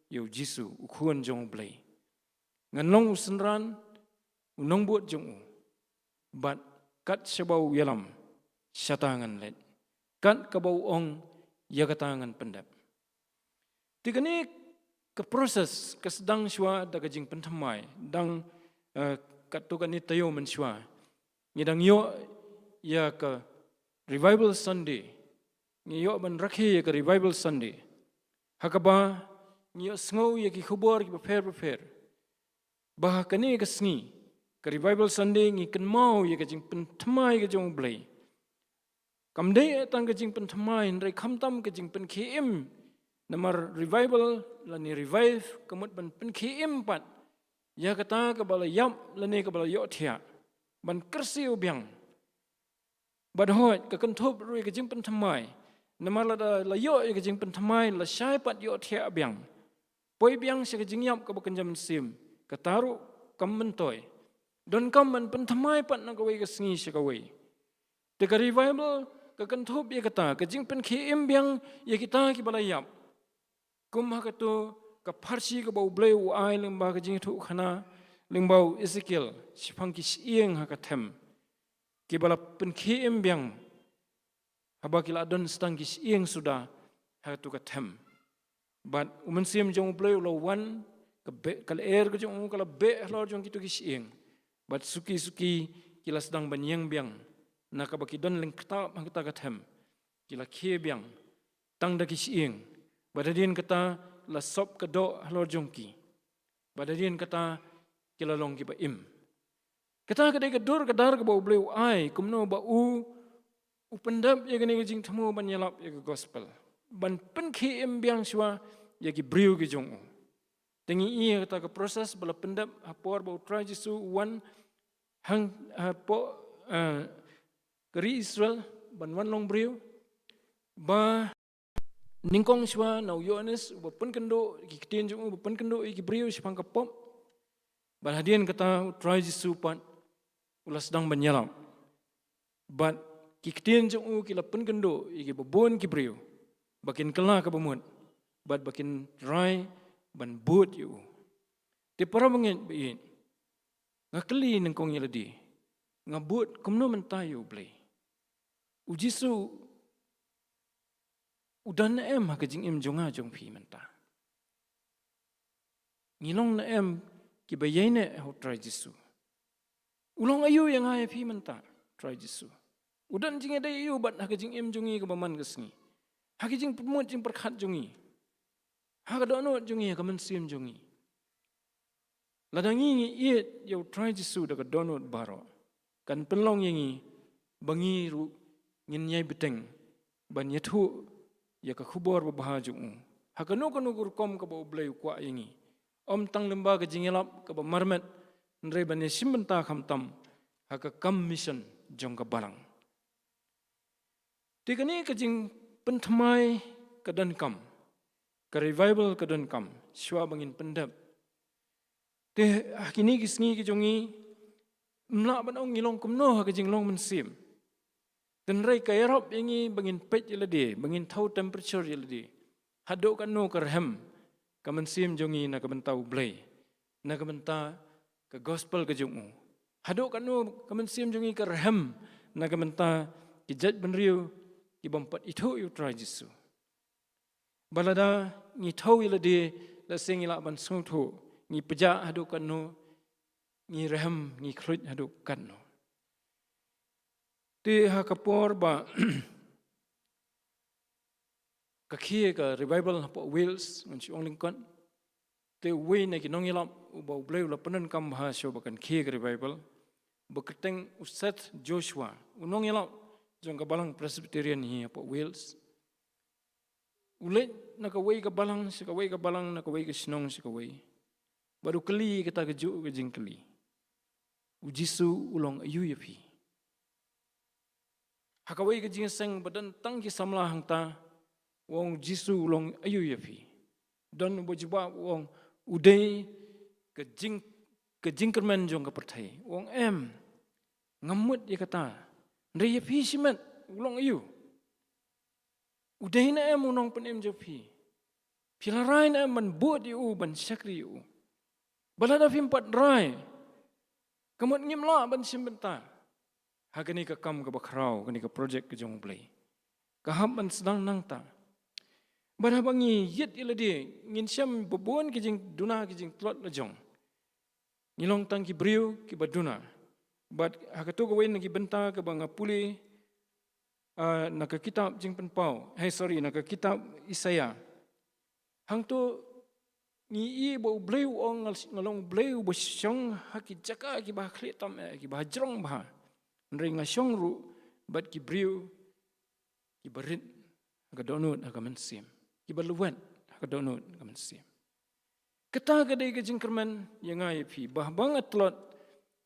yu jisu ukhuan jong blai ngan long usenran unong but jong bat kat sebau yalam syatangan let kat kabau ong ya katangan pendap tikani ke proses kesedang sywa da ka jing pentamai dang katukan ni tayo mensywa ngidang yo ya ka revival Sunday ngiyo ban rakhi ke revival Sunday. Hakaba ngiyo sngau ye ki khubor ki prepare. Bah kani ke sngi ke revival Sunday ngi kan mau ye ke jing pen thamai ke jong blai. Kamdei tang ke jing pen thamai ndrai khamtam ke jing pen khim namar revival lani revive kamut ban pen khim pat. Ya kata ke bala yap lani ke bala yo thia. Ban kersi ubyang. Badhot ke kentup rui ke jing pen thamai. Namar la yo ye ke jing pen thamai la syai pat yo thia ubyang. Poi biang se ke jing yap ke bakan sim. Kataru kam mentoy. Don kam man pen thamai pat na kawai ke sngi se kawai. Te ke revival ke kentup ye kata ke jing pen khim biang ye kita ki bala yap. Kum ha ke tu ke parsi ke bau blai u ai lembah ke jing tu khana lengbau Ezekiel sipang ki sieng ha ke them. Ki bala pen khim biang haba kila don stang ki sieng sudah ha tu ke them. But umensim jong blai lo wan kal air ke jong kala be hlor jong kitu kisieng bat suki kila sedang banyang biang nak baki don leng kta mang kita kathem kila khie biang tang da kisieng badadien kata la sop ke do hlor jong ki badadien kata kila long ki ba im kata kadai ke dur kadar ke bau bleu ai kumno ba u upendap ye gani jing thmu ban yalap ye gospel ban pen khiem biang swa ye ki briu ki jong tengi ia kata ke proses bala pendap hapor bau try Jesu wan hang hapo keri Israel ban wan long briu ba ningkong swa nau Yohanes ba pen kendo ki kitien jong ba pen kendo ki briu sipang ka pop ban hadien kata try Jesu pat ulas sedang banyalam bat ki kitien jong ki la pen kendo ki babon ki briu bakin kela ka bamut bat bakin dry ban bot yu. Te para mangin biin. Ngakli nang kong yaladi. Ngabot kumno man tayo blay. Ujisu udan na em hakajing im jonga jong pi manta. Ngilong na em kibayay na ho try Jesu. Ulong ayu yang ay pi manta try Jesu. Udan jing ada ayu bat hakajing im jongi kabaman kasngi. Hakajing pemut jing perkhat jongi. Haka dono jongi ka mensim jongi. Ladangi ngi iet yo try Jesu daga dono baro. Kan penlong yangi bangi ru ngin nyai beteng ban yathu ya ka khubor ba bahaju. Haka no kanu gur kom ka ba blai kwa yangi. Om tang lemba ka jingilap ka ba marmet ndre ban yesim benta kham tam haka kam mission jong ka barang. Tikani ka jing penthamai ka dan kam. Ka revival ka don kam shwa bangin pendap te kini kisngi ki jongi mla ban ong ngilong kumno ha ka jinglong mensim ten rai ka yarop yangi bangin pet yelade bangin thau temperature yelade hado kan no karham ka mensim jongi na ka bentau blai na ka benta ka gospel ka jongu hado kan no ka mensim jongi karham na ka benta ki jat benriu ki bompat itu you try Jesu balada ngi thau yelade la sengila ban sungtho ngi peja hadu kanno ngi raham ngi khruj hadu kanno te ha kapor ba ka khie ka revival po Wales ngi ongling kon te we na ki nongila ba bleu la panan kam ha sho ba kan khie ka revival ba keteng Ustad Joshua unongila jong ka balang Presbyterian hi po Wales ulit nakaway ka balang si kaway ka balang nakaway ka sinong si kaway baru keli kita keju ke jingkeli ujisu ulong ayu yapi hakaway ka jingseng badan tang ki samla hangta wong jisu ulong ayu yapi don bojiba wong udai ke jingkerman jong ka perthai wong em ngamut ya kata ndre yapi simet ulong ayu udai na em unong pen em jopi pilarai na em ban buat yu ban syakri yu balada fimpat rai kamut ngimla ban simbenta hakani ka kam ka bakrau kani ka project ke jong play kaham ban sedang nangta barabangi yet ilade ngin syam bobon ke jing duna ke jing tlot la jong ngilong tang ki briu ki baduna bat hakatu ko wen ki benta ka banga puli naka kitab jing penpau. Naka kitab Isaya. Hang tu ngi bo bleu ong ngalong bleu bo syong haki jaka ki bah khletam ki bah jrong bah. Nring ngashong ru bat ki briu ki barit ka donut ka mensim. Ki baluat ka donut ka mensim. Kata kadai ka jingkerman yang ngai pi bah bangat lot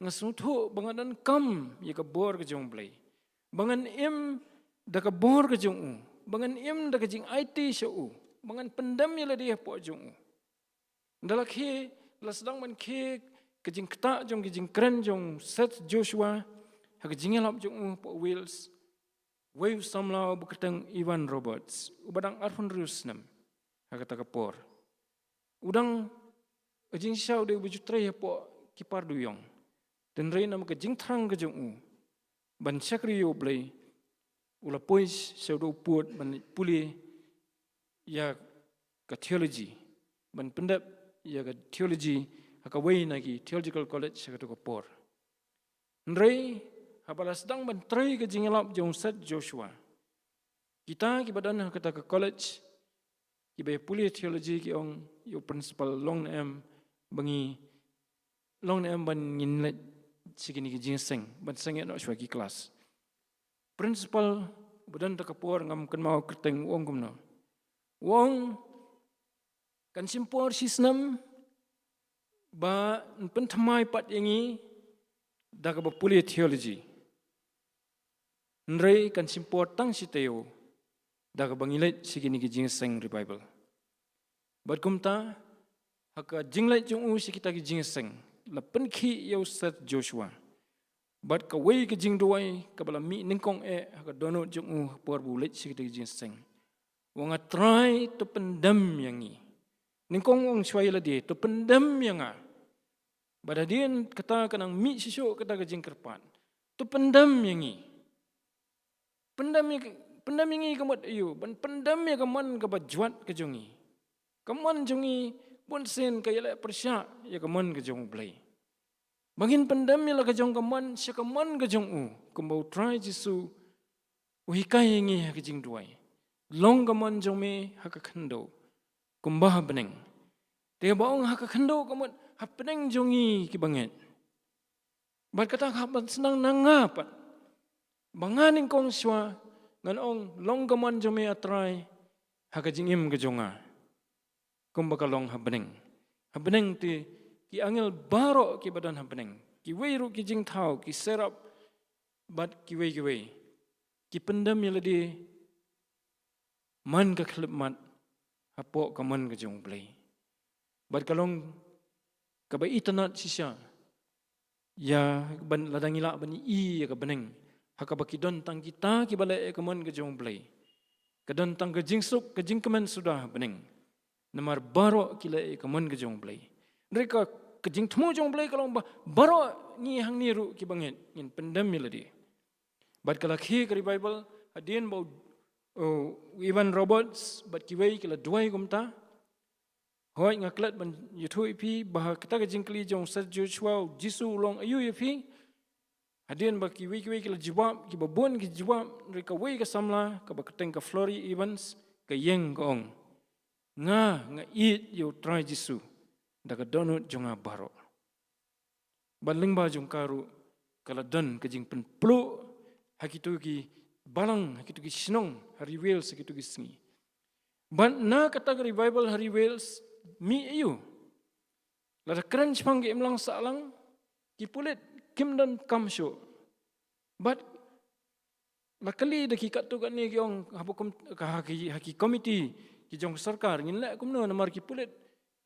ngasuthu bangadan kam ya ka bor ka jong blai. Bangan im da ka bor ka jong u. Bangan im da ka jing IT syu. Bangan pendam ya la dia po jong u. Dalak he lasdang man ke kejing keta jong kejing keren jong set Joshua ha kejing elap jong po Wales wave samla buketang Ivan Roberts ubadang arfun rusnam ha kata kapor udang kejing syau de bujutre po kipar duyong dan reina ma kejing trang kejong u ban syakri yo blai ula pois syau do put ban puli ya ka theology ban pendap ya ka theology haka way nagi theological college haka to kapor nrei habalas dang ban trai ka jingalap jong set Joshua kita ki badan haka ta ka college ki bay puli theology ki ong yo principal long am bangi long am ban nginlet sikini ki jingseng ban sanget no shwa ki class principal badan ta kapor ngam kan mau kerteng wong kumno wong kan simpor sisnam ba pentamai pat yangi daga ba puli theology nrei kan simpor tang siteo daga bangilet sigini ki jingseng revival bat kumta haka jinglet jung u sikita ki jingseng la penki yo set Joshua bat ka wei ki jing duai ka bala mi ningkong haka donut jung u por bulet sikita ki jingseng wanga try to pendam yangi ningkong ong syai la dia to pendam yanga badadian kata kanang mi sisyo kata ka jingkerpan to pendam yangi pendam yangi kamot ayu ban pendam ya kaman ka bajwat ka jongi kaman jongi bonsen ka yala persya ya kaman ka jong blai bangin pendam ya la ka jong kaman sya kaman ka jong u kumbau try jisu uhikai yangi ka jing duai long kaman jong me haka khando kumbah beneng. Dia baong hak kendo kamut hapeneng jongi ki banget. Bat kata hapan senang nangapat. Banganing kong swa ngan ong long gaman jome atrai hak jingim ke jonga. Kumba long hapeneng. Hapeneng ti ki angel baro ki badan hapeneng. Ki weiru ki jing tau ki serap bat ki wei. Ki pendam yaladi man ka khlep mat hapo kaman ke jong play. Bat kalong kabai itanat sisya. Ya ban ladang ila ban ya ka beneng. Haka baki don tang kita ki balai kaman ke jong play. Kadon tang ke jingsuk ke jingkeman sudah beneng. Namar baro kila kaman ke jong play. Mereka ke jing temu jong play kalong baro ni hang niru ki banget ngin pendam miladi. Bat kala ki ke Bible hadien bau Ivan Roberts bat kiwei kila duai kumta hoi ngaklat ban yuthui pi bah kita ka jingkli jong set Joshua Jisu long ayu pi hadien ba kiwei kila jawab ki babon ki jawab reka wei ka samla ka ba keteng ka Flory Evans ka yeng kong nga it yo try Jisu da ka donut jonga baro baling ba jong karu kala don ka jing pen plu hakitu ki balang hakitu ki sinong hari Wales hakitu ki singi. Ban na kata revival hari Wales mi ayu. Lada keren sepang ki imlang salang ki pulit kimdan kamsyo. But lakali da ki katu kan ni ki ong hapukum haki komiti ki jong sarkar ngin la kumno namar ki pulit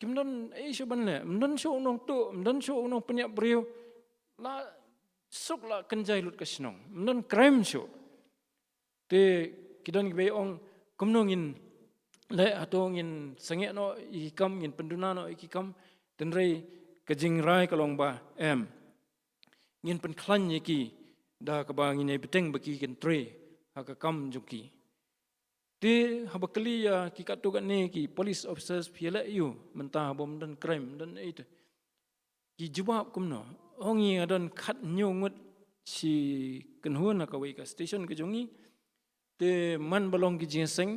kimdan syo ban la mdan syo unong tu mdan syo unong penyak brio la sok la kenjai lut ka sinong mdan crime syo. Te kidon ki ong kumnongin le atongin sangek no ikam ngin penduna no ikam den rei kejing rai kalong ba ngin pen klan ki da ka ba ngin beteng baki ken tre ha ka kam juki te habakli ya ki katu kan ne ki police officers piala yu mentah bom dan crime dan itu ki jawab kumno ongi adon khat nyongut si kenhuna ka wei ka station ke jongi te man balong ki jinseng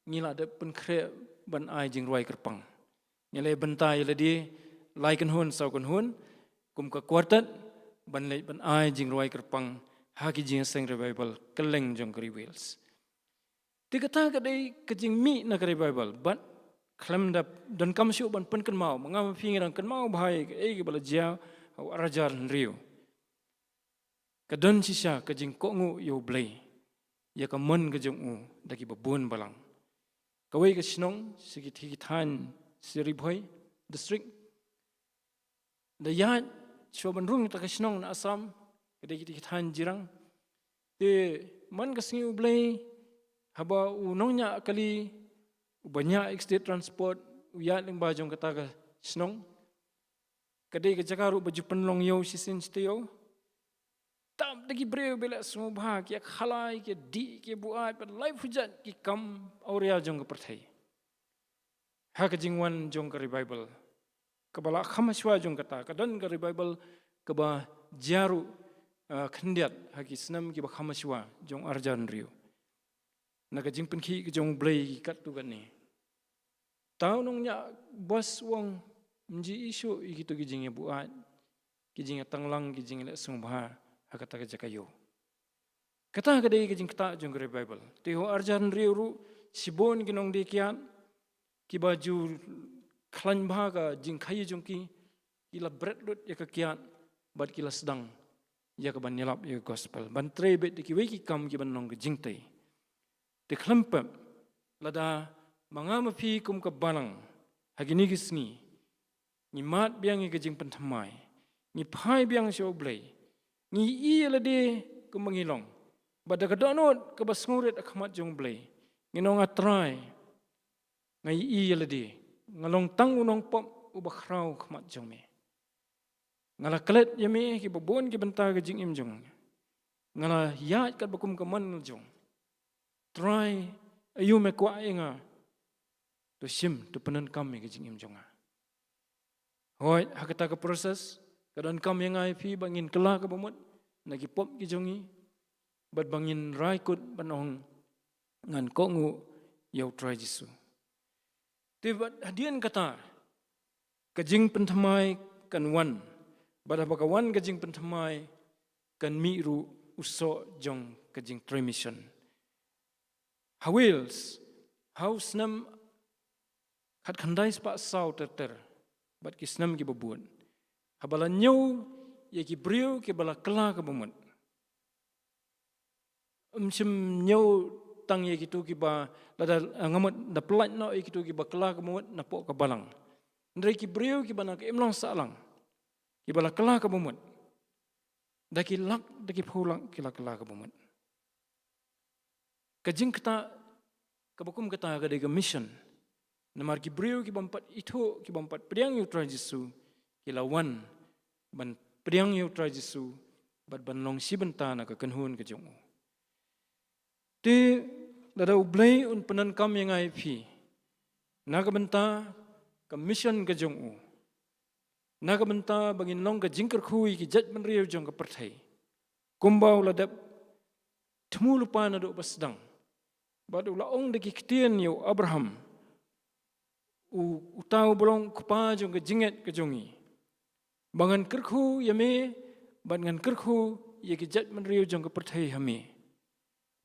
ngila de pen kre ban ai jing roi kerpang ngile bentai le di lai kan hun sau kan hun kum ka quartet ban le ban ai jing roi kerpang ha ki jinseng revival keleng jong kri wheels ti kata ka dei ka jing mi na kri revival but klam da dan kam shu ban pen kan mau mangam fingerang kan mau bahai ke bala jia au arajar riu ka don sisa ka jing ko ngu yo blei ya ka mon ka jong u daki babun balang kawai ka sinong sigi thi than siri bhoi district da ya choban rung ta ka sinong na asam ka deki thi than jirang te man ka singi blei haba u nongnya kali banyak state transport ya ling ba jong kata ka sinong kadai ka jakaru baju penlong yo sisin steo tam dagi breu bela semua bah ki khalai ki di ki buat pada live hujan ki kam auria jong ka perthai ha ka jingwan jong ka revival ka bala khamaswa jong kata ka dan ka revival ka ba jaru khandiat ha ki snam ki ba khamaswa jong arjan riu na ka jing penki ki jong blei kat tu kan ni tau nong nya bos wong mji isu ikitu ki jing buat ki jing tanglang ki jing le semua kata kerja kayu. Kata kadai kejing kata jong revival. Tiho arjan riu sibon kinong dikian ki baju klan bahaga jing kayu jong ki kila breadlut ya kekian bat kila sedang ya ke banyalap ya gospel. Ban trebet ki weki kam ki banong ke jing tai. Te klempep lada mangama pi kum ke balang hagini gisni. Ni mat biang ke jing pentamai. Ni pai biang sio blei. Ni iya lade ke mengilong. Bada ke donot ke basngurit akhamat jong blei. Nginong atrai. Ngai iya lade. Ngalong tang unong pop ubakhrau khamat jong me. Ngala kelet yame ki babon ki bentar ke jing im jong. Ngala yat kat bakum ke man jong. Try ayu me kwa inga. Tu sim tu penan kami ke jing im jong. Hoi hakata ke proses kadang kami yang ai fi bangin kelah ke bomot nagi pop ki jongi bat bangin raikut banong ngan kongu yau try jisu tibat hadian kata kajing pentamai kan wan bada bakawan kajing pentamai kan miru uso jong kajing tremission hawils haus nam khat khandai spa sau ter bat kisnam ki babun habala nyau ya ki brio ki bala kela ke bomot sim nyau tang ya ki tu ki ba lada ngamot da pelat no ya ki tu ki ba kela ke bomot na pok ke balang ndai ki brio ki bana ke imlong salang ki bala kela ke bomot da ki lak da ki phulang ki la kela ke bomot kajing kata kabakum kata ka de mission namar ki brio ki bampat itu ki bampat priang yu tra Jesu ki lawan ban priang yu tra Jesu bat ban long si benta na ka kenhun ke jong te dada ublei un penan kam yang ai phi na ka benta ka mission ke jong na ka benta bangin long ka jingker khui ki jat ban riu jong ka perthai kumbau ladap thmu lupa na do basdang bat ula ong de ki ktien yu Abraham utau bolong kupa jong ka jinget ke jongi bangan kerkhu yame bangan kerkhu ye ki jat man riu jong ka perthai hame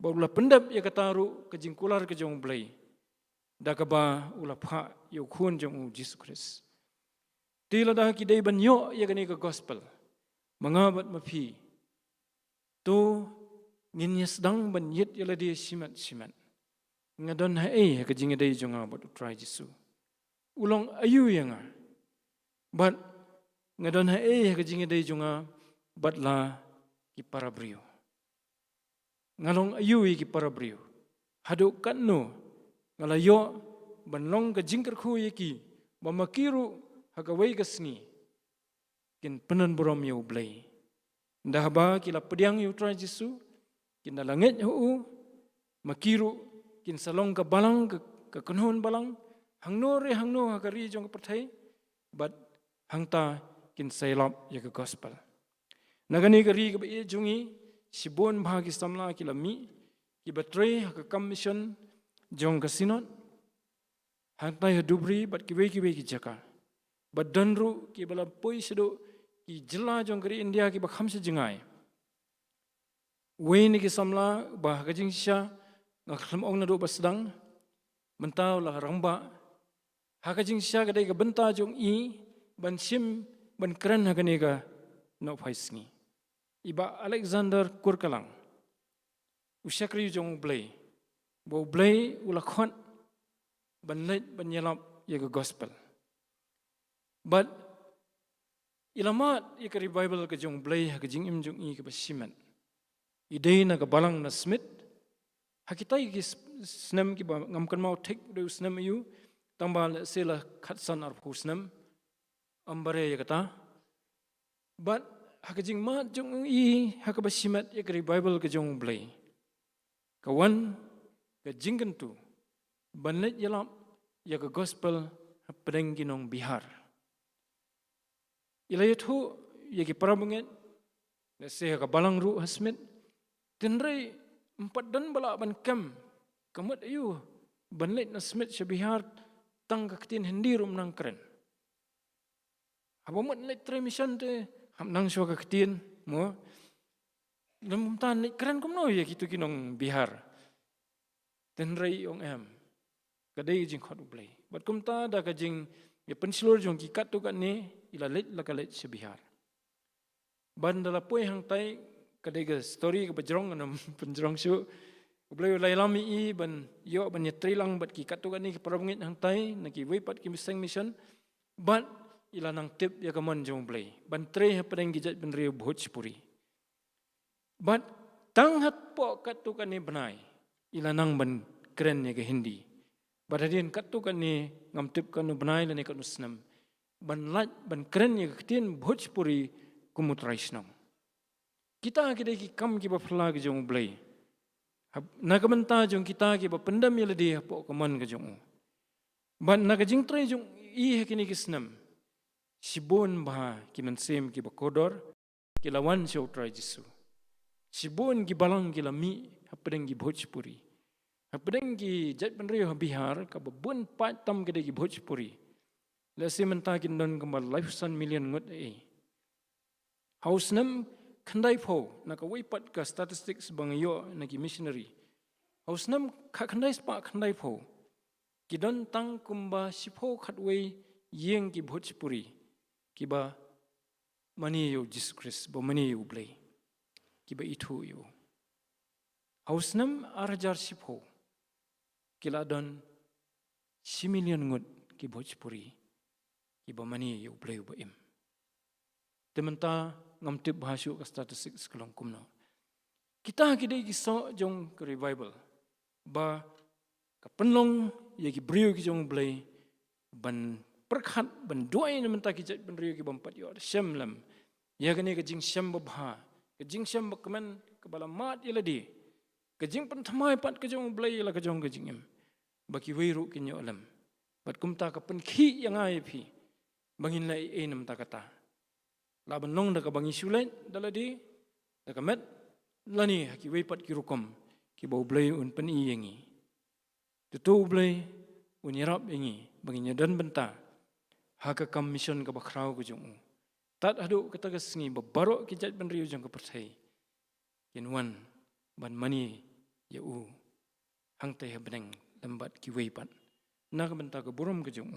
baula pendap ye kataru ke jingkular ke jong blai da ka ba ula pha yu khun jong Jesus Christ tila da ki dei ban yo ye gani ka gospel mangabat mapi to ngin yes dang ban yet yela dia simat ngadon ha ke jinge dei jong abot try Jesu ulong ayu yanga bat ngadon ha ke jinge dei jonga batla ki para brio ngalong ayu ki para brio hadu kanno ngalayo banlong ka jingker khu ki bamakiru hagawai kasni kin penan borom yo blai ndah ba kila pediang yu tra Jesu kin langit hu makiru kin salong ka balang ka kenhon balang hangno hakari jong perthai bat hangta kin sailap ya ke gospel nagani kari ke be jungi sibon bahagi samla kilami ki batray ha commission jong kasinot hang tai dubri bat ki ki jaka bat danru ki bala poi sedo ki jela jong kri India ki ba khamse jingai weni ki samla ba ka jing sha ngakhlem ong na do basdang mentau la rangba ha ka jing sha ka dai ka benta jong i ban sim ban kran ha ka ne ka no phaisngi iba Alexander Kurkalang usyakri jong blay bo blay ula khon ban net ban yelap ye gospel but ilamat ye ka Bible ka jong blay ha ka jing im jong i ka basiman idei na ka balang na smith hakitai ki snam ki ba ngam kan mau thik do snam yu tambal sela khatsan ar phusnam ambare ye kata but hakajing ma jong i hakabasimat ye ka Bible ka jong blay kawan ka jingkan tu banlet yelap ya ka gospel pedeng kinong Bihar ilayathu ye ki parabanget na se ka balang ru hasmit tenrei empat dan bala ban kam kamat ayu banlet na smit sa Bihar tang ka tin hindi rum nang kren habamat let tre mission te ham nang swa ka tin mo lam tan let kren kum no ye kitu kinong Bihar tenrei ong em kadai jing khot ublay bat kum ta da ka jing ye pensilor jong ki kat tu kan ne ila let la ka let sa Bihar ban dala poi hang tai kadai ga story ka bajrong anam penjrong su ublay lai lami i ban yo ban ye trilang bat ki kat tu kan ne ki parabngit hang tai na ki weipat ki miseng mission bat ila nang tip ya ka mon jong blay ban tre ha padeng gi jat ban rio bhojpuri bat tang hat po kat tu kan ne banai ila nang ban keren ye ke hindi badadin kat tu kan ne ngam tip kan banai la ne kan usnam ban lat ban keren ye ke tin bhojpuri kumut raisnam kita kidai ki kam ki ba phla ke jong blay na ka menta jong kita ki ba pendam ye ledi po ka mon ke jong ban na ka jing tre jong i kini kisnam sibon bah ki mensem ki ba kodor ki lawan show try jisu sibon ki balang ki lami hapedeng ki bhojpuri hapedeng ki jat penrio Bihar ka babun pat tam ki ki bhojpuri la se menta ki non ka life san million ngot e hausnam khandai pho na ka weipat ka statistics bang yo na ki missionary hausnam khandai spa khandai pho ki don tang kumba sipho khatwei yeng ki bhojpuri ki ba mani yo Jesus Christ bo mani yo blay ki ba itu yo hausnam arajar sipho kila don 1 million ngut ki bhojpuri ki ba mani yo blay ba im tementa ngam tip bahasyu ka statistics kelong kumno kita kidai ki so jong ka revival ba ka penlong ye ki brio ki jong blay ban perkhat ban duai na menta ki jat ban rio ki bampat yo syamlam ya kane ka jing syam babha ka jing syam bakman ka bala mat iladi ka jing pan thamai pat ka jong blay la ka jong ka jingem baki weiru ki nyo alam bat kumta ka pen khi yang ai phi bangin lai e nam ta kata laban long da ka bangi sulet daladi da ka met lani ki weipat ki rukom ki bau blay un pen i yengi tu blay un yarap yengi bangin dan benta haka kam mission ka bakrau ko jong tat adu kata ka sngi babaro ki jat ban riu jong ka perthai kin wan ban mani ya u hang te beneng lembat ki weipat na ka benta ka burum ka jong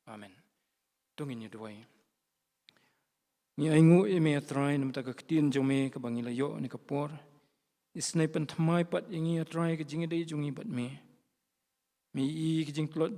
amen tungin ya duai ni aingu eme atrai nam ta ka tin jong me ka bangila yo ni ka por isnai pen thamai pat yengi atrai ka jingi dei jongi bat me mi i ki jing plot